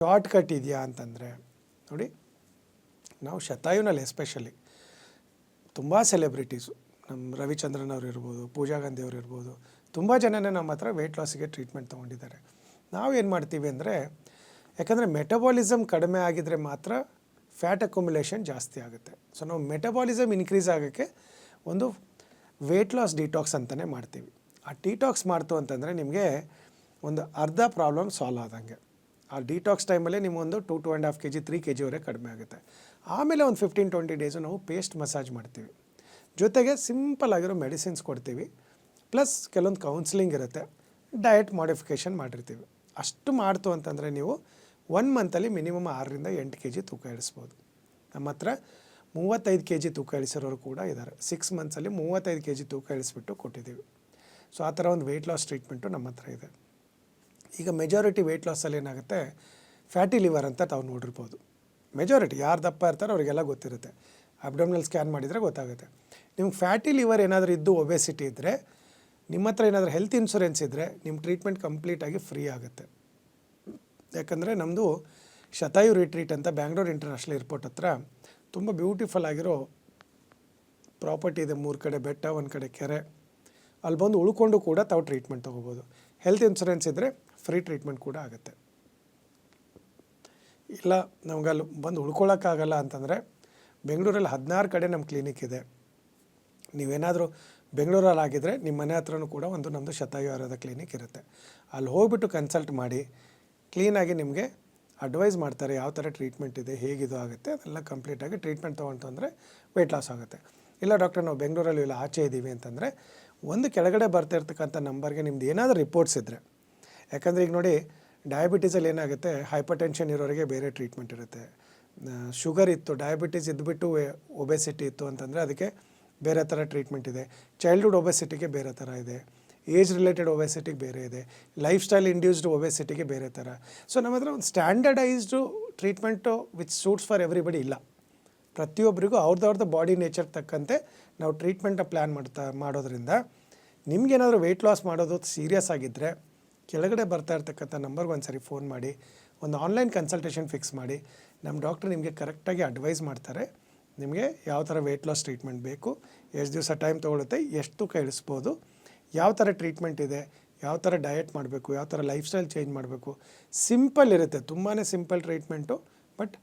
Short cut ಇದೆಯಾ ಅಂತಂದರೆ ನೋಡಿ, ನಾವು ಶತಾಯುನಲ್ಲಿ ಎಸ್ಪೆಷಲಿ ತುಂಬ ಸೆಲೆಬ್ರಿಟೀಸು, ನಮ್ಮ ರವಿಚಂದ್ರನ್ ಅವರು ಇರ್ಬೋದು, ಪೂಜಾ ಗಾಂಧಿ ಅವರು ಇರ್ಬೋದು, ತುಂಬ ಜನನೇ ನಮ್ಮ ಹತ್ರ ವೆಯ್ಟ್ ಲಾಸಿಗೆ ಟ್ರೀಟ್ಮೆಂಟ್ ತೊಗೊಂಡಿದ್ದಾರೆ. ನಾವು ಏನು ಮಾಡ್ತೀವಿ ಅಂದರೆ, ಯಾಕಂದರೆ ಮೆಟಬಾಲಿಸಮ್ ಕಡಿಮೆ ಆಗಿದರೆ ಮಾತ್ರ ಫ್ಯಾಟ್ ಅಕ್ಯುಮುಲೇಷನ್ ಜಾಸ್ತಿ ಆಗುತ್ತೆ. ಸೊ ನಾವು ಮೆಟಬಾಲಿಸಮ್ ಇನ್ಕ್ರೀಸ್ ಆಗೋಕ್ಕೆ ಒಂದು ವೆಯ್ಟ್ ಲಾಸ್ ಡಿಟಾಕ್ಸ್ ಅಂತಲೇ ಮಾಡ್ತೀವಿ. ಆ ಡಿಟಾಕ್ಸ್ ಮಾಡ್ತು ಅಂತಂದರೆ ನಿಮಗೆ ಒಂದು ಅರ್ಧ ಪ್ರಾಬ್ಲಮ್ ಸಾಲ್ವ್ ಆದಂಗೆ. ಆ ಡಿಟಾಕ್ಸ್ ಟೈಮಲ್ಲೇ ನಿಮ್ಮೊಂದು 2-2.5 kg 3 kgವರೆಗೆ ಕಡಿಮೆ ಆಗುತ್ತೆ. ಆಮೇಲೆ ಒಂದು 15-20 ಡೇಸು ನಾವು ಪೇಸ್ಟ್ ಮಸಾಜ್ ಮಾಡ್ತೀವಿ, ಜೊತೆಗೆ ಸಿಂಪಲ್ ಆಗಿರೋ ಮೆಡಿಸಿನ್ಸ್ ಕೊಡ್ತೀವಿ, ಪ್ಲಸ್ ಕೆಲವೊಂದು ಕೌನ್ಸಿಲಿಂಗ್ ಇರುತ್ತೆ, ಡಯಟ್ ಮಾಡಿಫಿಕೇಷನ್ ಮಾಡಿರ್ತೀವಿ. ಅಷ್ಟು ಮಾಡ್ತು ಅಂತಂದರೆ ನೀವು 1 ಮಂತಲ್ಲಿ ಮಿನಿಮಮ್ 6-8 kg ತೂಕ ಇಳಿಸ್ಬೋದು. ನಮ್ಮ ಹತ್ರ 35 kg ತೂಕ ಇಳಿಸಿರೋರು ಕೂಡ ಇದ್ದಾರೆ. 6 ಮಂತ್ಸಲ್ಲಿ 35 kg ತೂಕ ಇಳಿಸ್ಬಿಟ್ಟು ಕೊಟ್ಟಿದ್ದೀವಿ. ಸೊ ಆ ಥರ ಒಂದು ವೆಯ್ಟ್ ಲಾಸ್ ಟ್ರೀಟ್ಮೆಂಟು ನಮ್ಮ ಹತ್ರ ಇದೆ. ಈಗ ಮೆಜಾರಿಟಿ ವೆಯ್ಟ್ ಲಾಸಲ್ಲಿ ಏನಾಗುತ್ತೆ, ಫ್ಯಾಟಿ ಲಿವರ್ ಅಂತ ತಾವು ನೋಡಿರ್ಬೋದು. ಮೆಜಾರಿಟಿ ಯಾರು ದಪ್ಪ ಇರ್ತಾರೋ ಅವರಿಗೆಲ್ಲ ಗೊತ್ತಿರುತ್ತೆ. ಅಬ್ಡೋಮಿನಲ್ ಸ್ಕ್ಯಾನ್ ಮಾಡಿದರೆ ಗೊತ್ತಾಗುತ್ತೆ. ನಿಮ್ಗೆ ಫ್ಯಾಟಿ ಲಿವರ್ ಏನಾದರೂ ಇದ್ದು ಒಬೆಸಿಟಿ ಇದ್ದರೆ, ನಿಮ್ಮ ಹತ್ರ ಏನಾದರೂ ಹೆಲ್ತ್ ಇನ್ಶೂರೆನ್ಸ್ ಇದ್ದರೆ ನಿಮ್ಮ ಟ್ರೀಟ್ಮೆಂಟ್ ಕಂಪ್ಲೀಟಾಗಿ ಫ್ರೀ ಆಗುತ್ತೆ. ಯಾಕಂದರೆ ನಮ್ಮದು ಶತಾಯು ರಿಟ್ರೀಟ್ ಅಂತ ಬ್ಯಾಂಗ್ಳೂರು ಇಂಟರ್ನ್ಯಾಷನಲ್ ಏರ್ಪೋರ್ಟ್ ಹತ್ರ ತುಂಬ ಬ್ಯೂಟಿಫುಲ್ ಆಗಿರೋ ಪ್ರಾಪರ್ಟಿ ಇದೆ. 3 ಕಡೆ ಬೆಟ್ಟ, 1 ಕಡೆ ಕೆರೆ. ಅಲ್ಲಿ ಬಂದು ಉಳ್ಕೊಂಡು ಕೂಡ ತಾವು ಟ್ರೀಟ್ಮೆಂಟ್ ತೊಗೋಬೋದು. ಹೆಲ್ತ್ ಇನ್ಶೂರೆನ್ಸ್ ಇದ್ದರೆ ಫ್ರೀ ಟ್ರೀಟ್ಮೆಂಟ್ ಕೂಡ ಆಗುತ್ತೆ. ಇಲ್ಲ ನಮ್ಗೆ ಅಲ್ಲಿ ಬಂದು ಉಳ್ಕೊಳ್ಳೋಕ್ಕಾಗಲ್ಲ ಅಂತಂದರೆ ಬೆಂಗಳೂರಲ್ಲಿ 16 ಕಡೆ ನಮ್ಮ ಕ್ಲಿನಿಕ್ ಇದೆ. ನೀವೇನಾದರೂ ಬೆಂಗಳೂರಲ್ಲಿ ಆಗಿದ್ದರೆ ನಿಮ್ಮ ಮನೆ ಹತ್ರನೂ ಕೂಡ ಒಂದು ನಮ್ಮದು ಶತಾಯು ಆಯುರ್ವೇದ ಕ್ಲಿನಿಕ್ ಇರುತ್ತೆ. ಅಲ್ಲಿ ಹೋಗ್ಬಿಟ್ಟು ಕನ್ಸಲ್ಟ್ ಮಾಡಿ ಕ್ಲೀನಾಗಿ ನಿಮಗೆ ಅಡ್ವೈಸ್ ಮಾಡ್ತಾರೆ, ಯಾವ ಥರ ಟ್ರೀಟ್ಮೆಂಟ್ ಇದೆ, ಹೇಗಿದು ಆಗುತ್ತೆ, ಅದೆಲ್ಲ ಕಂಪ್ಲೀಟಾಗಿ ಟ್ರೀಟ್ಮೆಂಟ್ ತೊಗೊಂಡು ಅಂದರೆ ವೆಯ್ಟ್ ಲಾಸ್ ಆಗುತ್ತೆ. ಇಲ್ಲ ಡಾಕ್ಟರ್ ನಾವು ಬೆಂಗಳೂರಲ್ಲಿ ಇಲ್ಲ ಆಚೆ ಇದ್ದೀವಿ ಅಂತಂದರೆ ಒಂದು ಕೆಳಗಡೆ ಬರ್ತಾ ಇರ್ತಕ್ಕಂಥ ನಂಬರ್ಗೆ ನಿಮ್ದು ಏನಾದರೂ ರಿಪೋರ್ಟ್ಸ್ ಇದ್ದರೆ, ಯಾಕಂದರೆ ಈಗ ನೋಡಿ ಡಯಾಬಿಟೀಸಲ್ಲಿ ಏನಾಗುತ್ತೆ, ಹೈಪರ್ ಟೆನ್ಷನ್ ಇರೋರಿಗೆ ಬೇರೆ ಟ್ರೀಟ್ಮೆಂಟ್ ಇರುತ್ತೆ. ಶುಗರ್ ಇತ್ತು, ಡಯಾಬಿಟೀಸ್ ಇದ್ದುಬಿಟ್ಟು ಒಬೆಸಿಟಿ ಇತ್ತು ಅಂತಂದರೆ ಅದಕ್ಕೆ ಬೇರೆ ಥರ ಟ್ರೀಟ್ಮೆಂಟ್ ಇದೆ. ಚೈಲ್ಡ್ಹುಡ್ ಒಬೆಸಿಟಿಗೆ ಬೇರೆ ಥರ ಇದೆ, ಏಜ್ ರಿಲೇಟೆಡ್ ಒಬೆಸಿಟಿಗೆ ಬೇರೆ ಇದೆ, ಲೈಫ್ ಸ್ಟೈಲ್ ಇಂಡ್ಯೂಸ್ಡ್ ಒಬೆಸಿಟಿಗೆ ಬೇರೆ ಥರ. ಸೊ ನಮ್ಮ ಹತ್ರ ಒಂದು standardized treatment which suits for everybody ಇಲ್ಲ. ಪ್ರತಿಯೊಬ್ಬರಿಗೂ ಅವ್ರದ್ದು ಬಾಡಿ ನೇಚರ್ ತಕ್ಕಂತೆ ನಾವು ಟ್ರೀಟ್ಮೆಂಟ ಪ್ಲ್ಯಾನ್ ಮಾಡೋದ್ರಿಂದ ನಿಮಗೇನಾದರೂ ವೆಯ್ಟ್ ಲಾಸ್ ಮಾಡೋದು ಸೀರಿಯಸ್ ಆಗಿದ್ದರೆ ಕೆಳಗಡೆ ಬರ್ತಾ ಇರ್ತಕ್ಕಂಥ ನಂಬರ್ಗೆ ಒಂದು ಸರಿ ಫೋನ್ ಮಾಡಿ ಒಂದು ಆನ್ಲೈನ್ ಕನ್ಸಲ್ಟೇಷನ್ ಫಿಕ್ಸ್ ಮಾಡಿ. ನಮ್ಮ ಡಾಕ್ಟ್ರು ನಿಮಗೆ ಕರೆಕ್ಟಾಗಿ ಅಡ್ವೈಸ್ ಮಾಡ್ತಾರೆ, ನಿಮಗೆ ಯಾವ ಥರ ವೆಯ್ಟ್ ಲಾಸ್ ಟ್ರೀಟ್ಮೆಂಟ್ ಬೇಕು, ಎಷ್ಟು ದಿವಸ ಟೈಮ್ ತೊಗೊಳುತ್ತೆ, ಎಷ್ಟು ತೂಕ ಇಳಿಸ್ಬೋದು, ಯಾವ ಥರ ಟ್ರೀಟ್ಮೆಂಟ್ ಇದೆ, ಯಾವ ಥರ ಡಯಟ್ ಮಾಡಬೇಕು, ಯಾವ ಥರ ಲೈಫ್ ಸ್ಟೈಲ್ ಚೇಂಜ್ ಮಾಡಬೇಕು. ಸಿಂಪಲ್ ಇರುತ್ತೆ, ತುಂಬಾ ಸಿಂಪಲ್ ಟ್ರೀಟ್ಮೆಂಟು, ಬಟ್